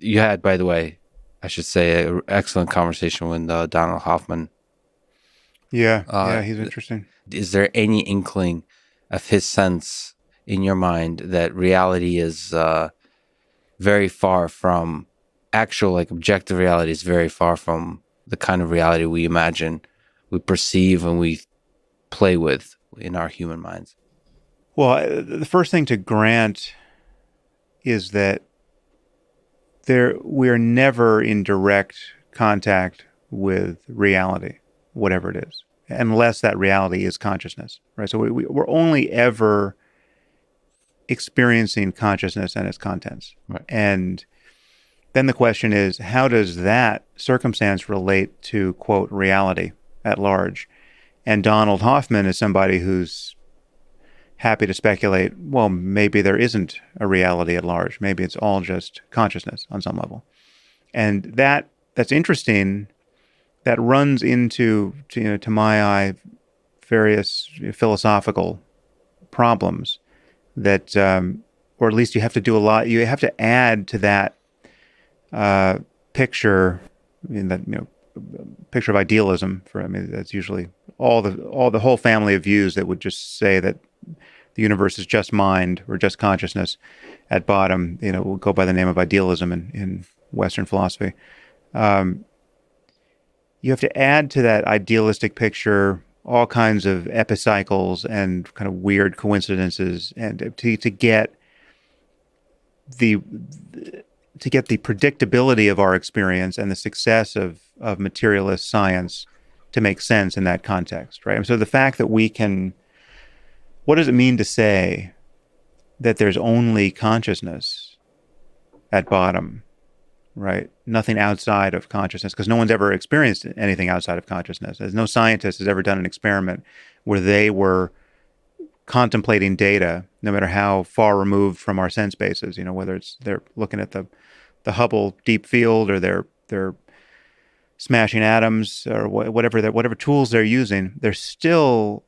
You had, by the way, I should say, an excellent conversation with Donald Hoffman. Yeah, Uh, yeah, he's interesting. is there any inkling of his sense in your mind that reality is very far from actual, like objective reality is very far from the kind of reality we imagine, we perceive, and we play with in our human minds? Well, the first thing to grant is that we are never in direct contact with reality, whatever it is, unless that reality is consciousness, right? So we're only ever experiencing consciousness and its contents. Right. And then the question is, how does that circumstance relate to, quote, reality at large? And Donald Hoffman is somebody who's happy to speculate, well, maybe there isn't a reality at large. Maybe it's all just consciousness on some level. And that's interesting. That runs into, to my eye, various philosophical problems that, or at least you have to do a lot. You have to add to that picture, in that picture of idealism. That's usually all the whole family of views that would just say that the universe is just mind or just consciousness at bottom. Will go by the name of idealism in Western philosophy. Um, you have to add to that idealistic picture all kinds of epicycles and kind of weird coincidences, and to get the predictability of our experience and the success of materialist science to make sense in that context, right? And so the fact that what does it mean to say that there's only consciousness at bottom, right? Nothing outside of consciousness, because no one's ever experienced anything outside of consciousness. There's no scientist has ever done an experiment where they were contemplating data, no matter how far removed from our sense bases, whether it's they're looking at the Hubble deep field, or they're smashing atoms, or whatever tools they're using, they're still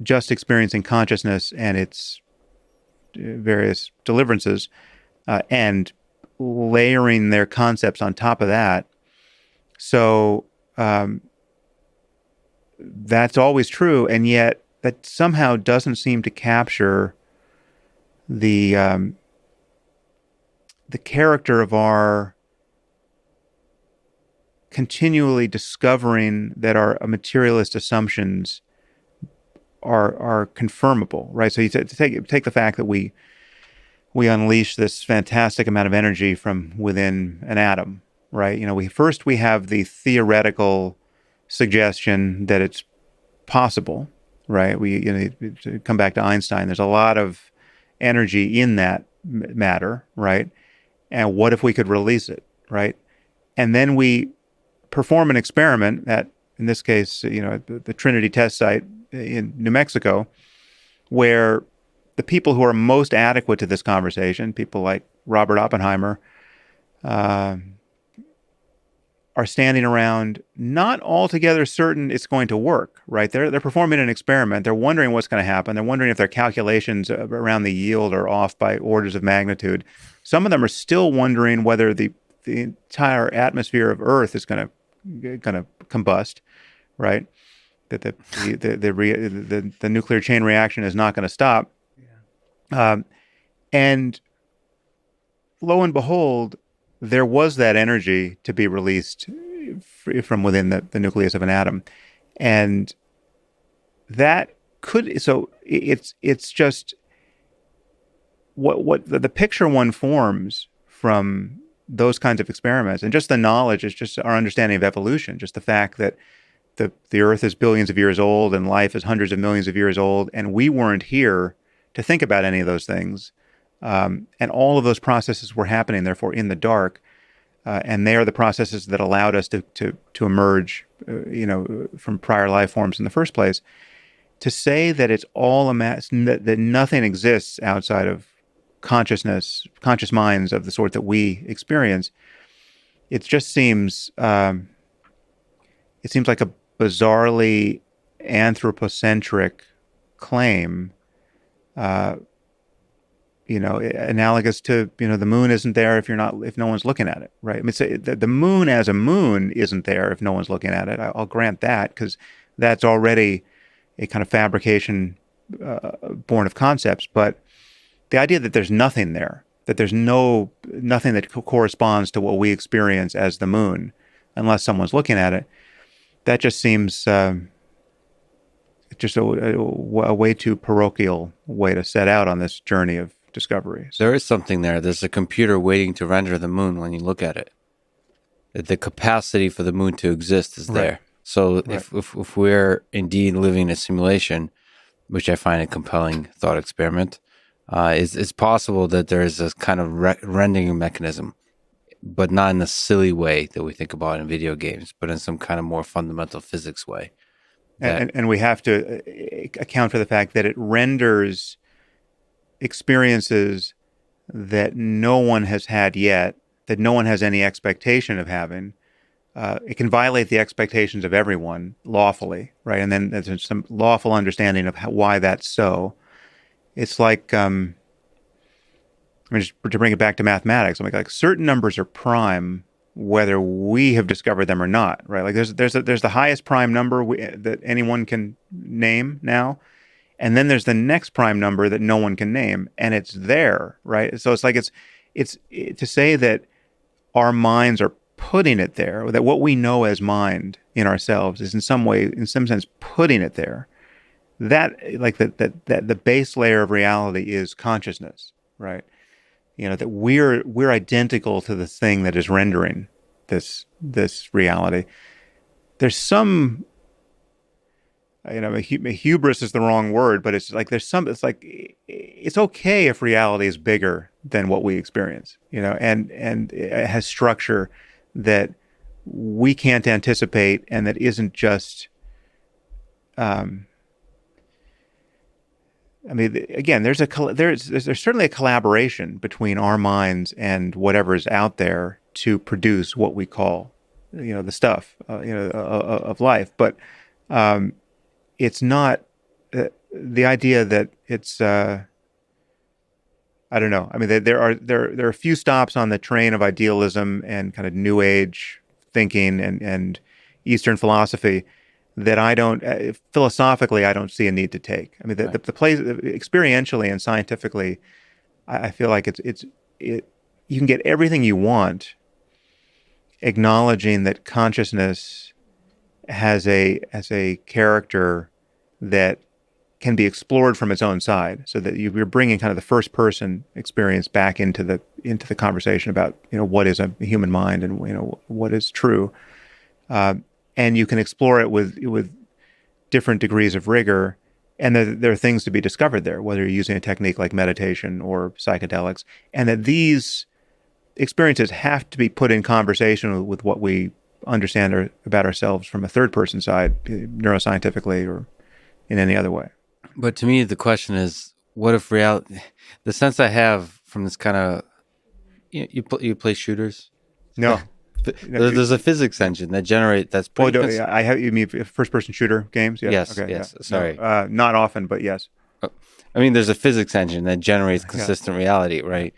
just experiencing consciousness and its various deliverances, and layering their concepts on top of that. So that's always true, and yet that somehow doesn't seem to capture the the character of our continually discovering that our materialist assumptions are confirmable, right? So you take the fact that we unleash this fantastic amount of energy from within an atom, right? We have the theoretical suggestion that it's possible, right? To come back to Einstein, there's a lot of energy in that matter, right? And what if we could release it, right? And then we perform an experiment at, in this case, the Trinity test site in New Mexico, where the people who are most adequate to this conversation, people like Robert Oppenheimer, are standing around not altogether certain it's going to work, right? They're performing an experiment. They're wondering what's going to happen. They're wondering if their calculations around the yield are off by orders of magnitude. Some of them are still wondering whether the entire atmosphere of Earth is going to combust, right? That the nuclear chain reaction is not going to stop. Um, and lo and behold, there was that energy to be released from within the nucleus of an atom, and that could. So it's just what the picture one forms from those kinds of experiments, and just the knowledge is just our understanding of evolution, just the fact that the Earth is billions of years old and life is hundreds of millions of years old, and we weren't here to think about any of those things. And all of those processes were happening, therefore, in the dark. And they are the processes that allowed us to emerge, from prior life forms in the first place. To say that it's all that nothing exists outside of conscious minds of the sort that we experience, it seems like a bizarrely anthropocentric claim, uh, analogous to, the moon isn't there if no one's looking at it, right? I mean, the moon as a moon isn't there if no one's looking at it. I'll grant that, because that's already a kind of fabrication born of concepts. But the idea that there's nothing there, that there's nothing that corresponds to what we experience as the moon, unless someone's looking at it, that just seems just a way too parochial way to set out on this journey of discovery. There is something there. There's a computer waiting to render the moon when you look at it. The capacity for the moon to exist is there. Right. So Right. if we're indeed living in a simulation, which I find a compelling thought experiment, it's possible that there is a kind of rendering mechanism, but not in a silly way that we think about in video games, but in some kind of more fundamental physics way. And we have to account for the fact that it renders experiences that no one has had yet, that no one has any expectation of having. It can violate the expectations of everyone lawfully, right? And then there's some lawful understanding of why that's so. It's like, just to bring it back to mathematics, like certain numbers are prime whether we have discovered them or not, right? Like there's the highest prime number that anyone can name now, and then there's the next prime number that no one can name, and it's there, right? So it's like it's to say that our minds are putting it there, or that what we know as mind in ourselves is in some sense putting it there. That the base layer of reality is consciousness, right? That we're identical to the thing that is rendering this reality. There's some, hubris is the wrong word, but it's like it's okay if reality is bigger than what we experience, and it has structure that we can't anticipate, and that isn't just. Again, there's certainly a collaboration between our minds and whatever's out there to produce what we call, the stuff, of life. But it's not the idea that it's. I don't know. I mean, there are a few stops on the train of idealism and kind of New Age thinking and Eastern philosophy that I don't, philosophically, I don't see a need to take. I mean, the place, experientially and scientifically, I feel like you can get everything you want, acknowledging that consciousness has a character that can be explored from its own side, so that you're bringing kind of the first person experience back into the conversation about what is a human mind and what is true. And you can explore it with different degrees of rigor, and there are things to be discovered there, whether you're using a technique like meditation or psychedelics, and that these experiences have to be put in conversation with what we understand about ourselves from a third-person side, neuroscientifically or in any other way. But to me, the question is, what if reality? The sense I have from this kind of, you play shooters. No. There's a physics engine that's pretty. I have. You mean first-person shooter games? Yeah. Yes. Okay, yes. Yeah. Sorry. No, not often, but yes. I mean, there's a physics engine that generates consistent reality, right?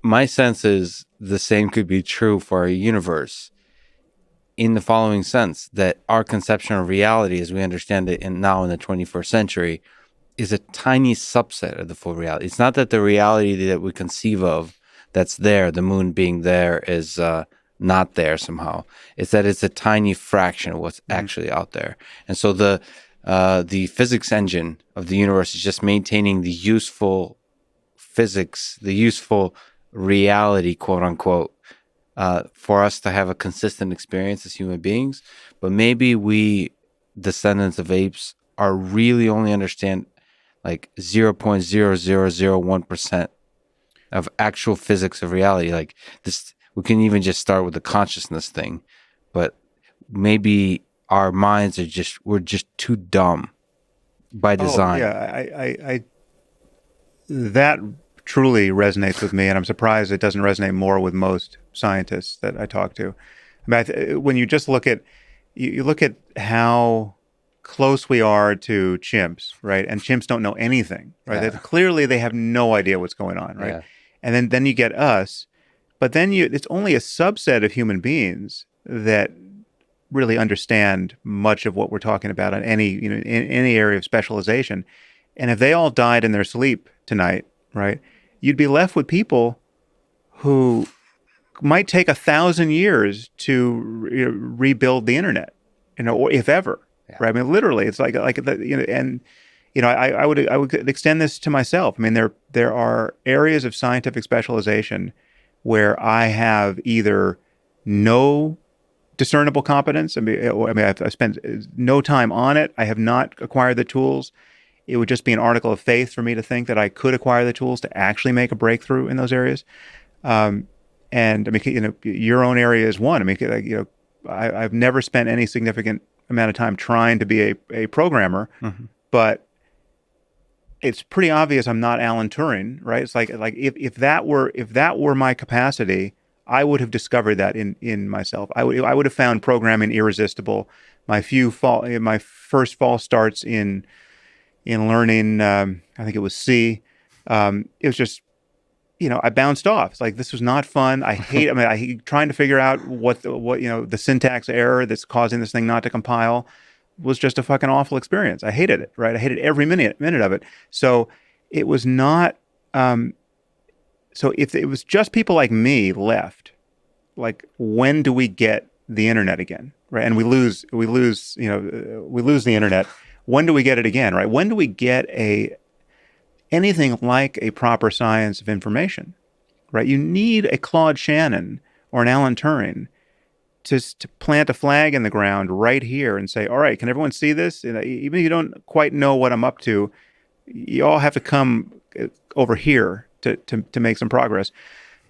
My sense is the same could be true for our universe, in the following sense, that our conception of reality, as we understand it now in the 21st century, is a tiny subset of the full reality. It's not that the reality that we conceive of that's there, the moon being there, is not there somehow. It's that it's a tiny fraction of what's actually out there. And so the physics engine of the universe is just maintaining the useful physics, the useful reality, quote unquote, for us to have a consistent experience as human beings. But maybe we, descendants of apes, are really only understand like 0.0001% of actual physics of reality. Like this, we can even just start with the consciousness thing, but maybe our minds are we're just too dumb by design. Oh, yeah, I that truly resonates with me, and I'm surprised it doesn't resonate more with most scientists that I talk to. I mean, when you just look at you look at how close we are to chimps, right? And chimps don't know anything, right? Yeah. Clearly they have no idea what's going on, right? Yeah. And then you get us, but then it's only a subset of human beings that really understand much of what we're talking about on any, in any area of specialization. And if they all died in their sleep tonight, right, you'd be left with people who might take 1,000 years to rebuild the internet, or if ever, Yeah. right? I mean, literally, it's like and I would extend this to myself. I mean, there are areas of scientific specialization where I have either no discernible competence. I've spent no time on it. I have not acquired the tools. It would just be an article of faith for me to think that I could acquire the tools to actually make a breakthrough in those areas. And I mean, your own area is one. I mean, I've never spent any significant amount of time trying to be a programmer, but it's pretty obvious I'm not Alan Turing, right? It's like if that were my capacity, I would have discovered that in myself. I would have found programming irresistible. My first false starts in learning, I think it was C. It was just, I bounced off. It's like, this was not fun. I hate trying to figure out what the syntax error that's causing this thing not to compile was just a fucking awful experience. I hated it, right? I hated every minute of it. So it was not, so if it was just people like me left, like, when do we get the internet again, right? And we lose the internet. When do we get it again, right? When do we get anything like a proper science of information, right? You need a Claude Shannon or an Alan Turing to plant a flag in the ground right here and say, all right, can everyone see this? And even if you don't quite know what I'm up to, you all have to come over here to make some progress.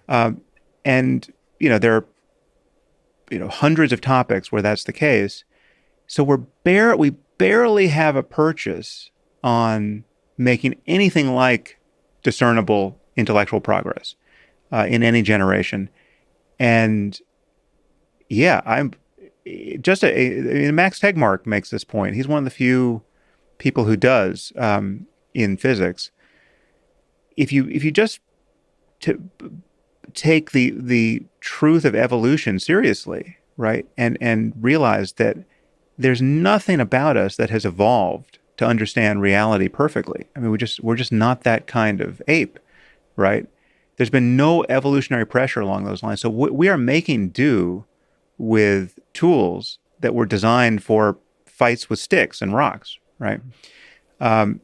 And there are hundreds of topics where that's the case. So we barely have a purchase on making anything like discernible intellectual progress in any generation. And yeah, I'm just Max Tegmark makes this point. He's one of the few people who does in physics. If you just take the truth of evolution seriously, right, and realize that there's nothing about us that has evolved to understand reality perfectly. I mean, we're just not that kind of ape, right? There's been no evolutionary pressure along those lines. So we are making do with tools that were designed for fights with sticks and rocks, right? And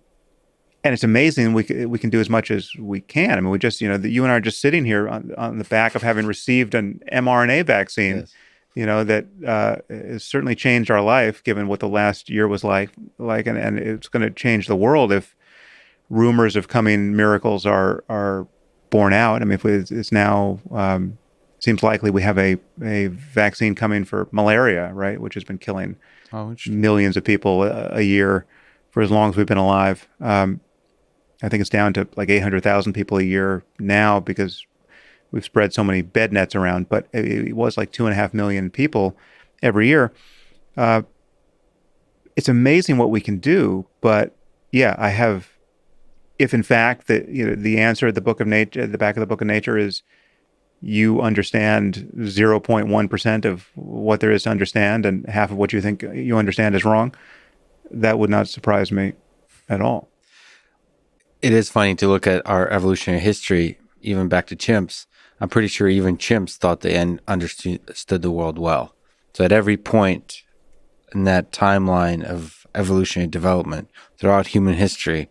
it's amazing we can do as much as we can. I mean, we just, you and I are just sitting here on the back of having received an mRNA vaccine. Yes. That has certainly changed our life, given what the last year was like, and it's going to change the world if rumors of coming miracles are borne out. I mean, it's now seems likely we have a vaccine coming for malaria, right, which has been killing millions of people a year for as long as we've been alive. I think it's down to like 800,000 people a year now because we've spread so many bed nets around, but it was like 2.5 million people every year. It's amazing what we can do, but yeah, if in fact the answer at the book of nature, at the back of the book of nature, is you understand 0.1% of what there is to understand, and half of what you think you understand is wrong, that would not surprise me at all. It is funny to look at our evolutionary history, even back to chimps. I'm pretty sure even chimps thought they understood the world well. So at every point in that timeline of evolutionary development throughout human history,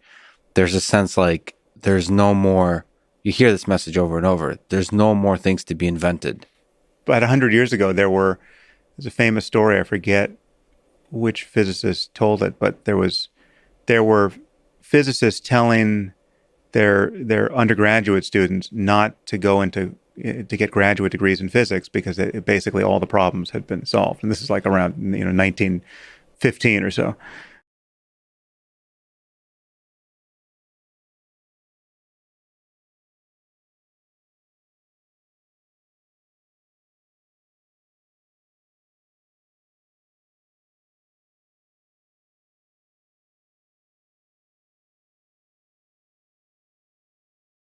there's a sense like there's no more. You hear this message over and over. There's no more things to be invented. But 100 years ago, there's a famous story. I forget which physicist told it, but there were physicists telling their undergraduate students not to go to get graduate degrees in physics because basically all the problems had been solved. And this is like around 1915 or so.